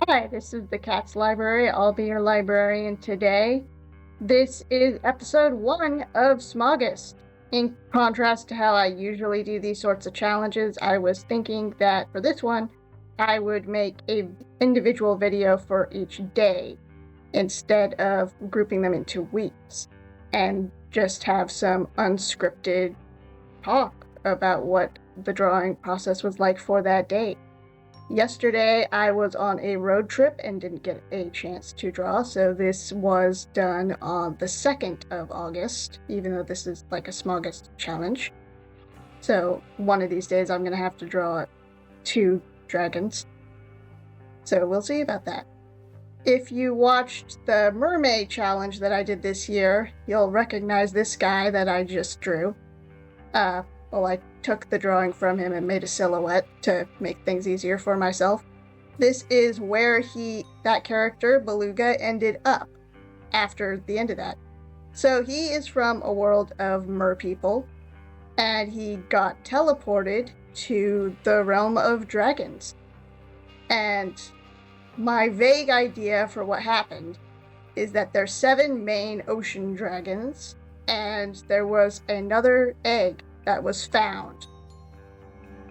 Hi, this is the Cat's Library. I'll be your librarian today. This is episode 1 of Smaugust. In contrast to how I usually do these sorts of challenges, I was thinking that for this one, I would make an individual video for each day instead of grouping them into weeks and just have some unscripted talk about what the drawing process was like for that day. Yesterday, I was on a road trip and didn't get a chance to draw, so this was done on the 2nd of August, even though this is like a Smaugust challenge. So one of these days I'm going to have to draw 2 dragons. So we'll see about that. If you watched the mermaid challenge that I did this year, you'll recognize this guy that I just drew. I took the drawing from him and made a silhouette to make things easier for myself. This is where that character, Beluga, ended up after the end of that. So he is from a world of merpeople, and he got teleported to the realm of dragons. And my vague idea for what happened is that there's 7 main ocean dragons, and there was another egg that was found.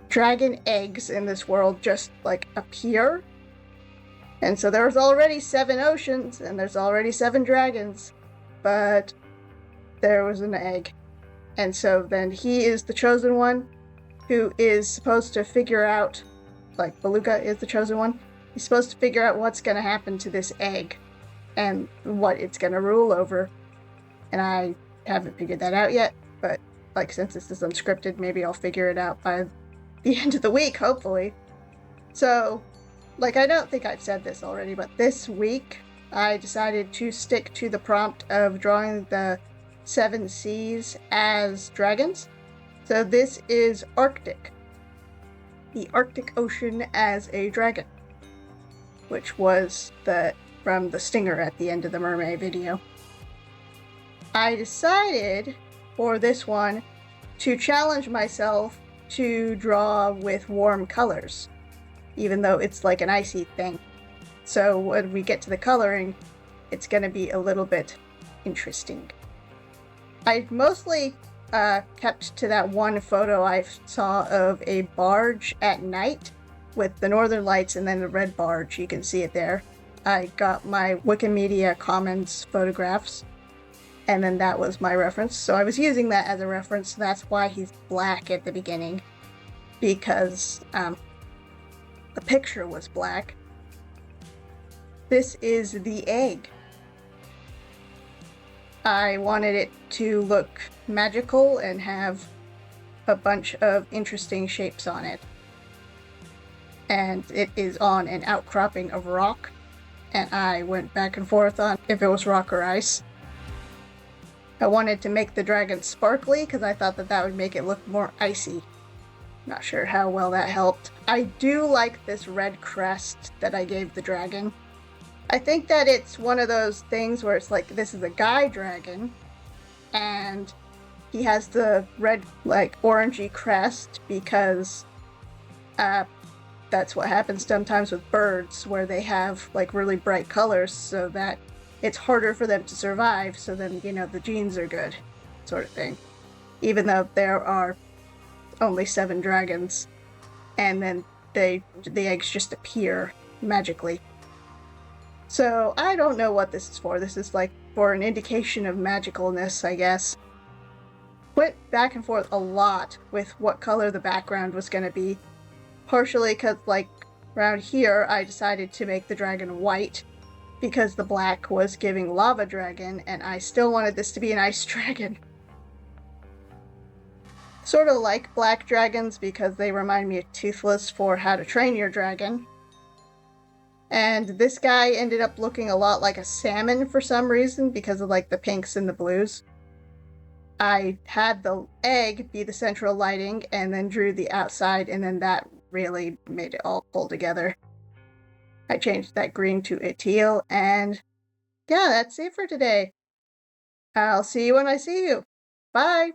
Dragon eggs in this world just appear. And so there's already 7 oceans and there's already 7 dragons, but there was an egg. And so then he is the chosen one who is supposed to figure out, Beluga is the chosen one, he's supposed to figure out what's going to happen to this egg and what it's going to rule over. And I haven't figured that out yet, but since this is unscripted, maybe I'll figure it out by the end of the week, hopefully. So, I don't think I've said this already, but this week I decided to stick to the prompt of drawing the 7 seas as dragons. So this is Arctic. The Arctic Ocean as a dragon, which was from the stinger at the end of the mermaid video. I decided for this one to challenge myself to draw with warm colors, even though it's like an icy thing. So when we get to the coloring, it's going to be a little bit interesting. I mostly kept to that one photo I saw of a barge at night with the northern lights and then the red barge. You can see it there. I got my Wikimedia Commons photographs, and then that was my reference. So I was using that as a reference. That's why he's black at the beginning, because the picture was black. This is the egg. I wanted it to look magical and have a bunch of interesting shapes on it. And it is on an outcropping of rock, and I went back and forth on if it was rock or ice. I wanted to make the dragon sparkly because I thought that would make it look more icy. Not sure how well that helped. I do like this red crest that I gave the dragon. I think that it's one of those things where it's this is a guy dragon, and he has the red, orangey crest because that's what happens sometimes with birds, where they have really bright colors so that it's harder for them to survive, so then, the genes are good, sort of thing. Even though there are only 7 dragons, and then the eggs just appear magically. So, I don't know what this is for. This is for an indication of magicalness, I guess. Went back and forth a lot with what color the background was going to be. Partially because, around here, I decided to make the dragon white, because the black was giving lava dragon, and I still wanted this to be an ice dragon. Sort of like black dragons because they remind me of Toothless for How to Train Your Dragon. And this guy ended up looking a lot like a salmon for some reason because of the pinks and the blues. I had the egg be the central lighting and then drew the outside, and then that really made it all pull together. I changed that green to a teal, and yeah, that's it for today. I'll see you when I see you. Bye!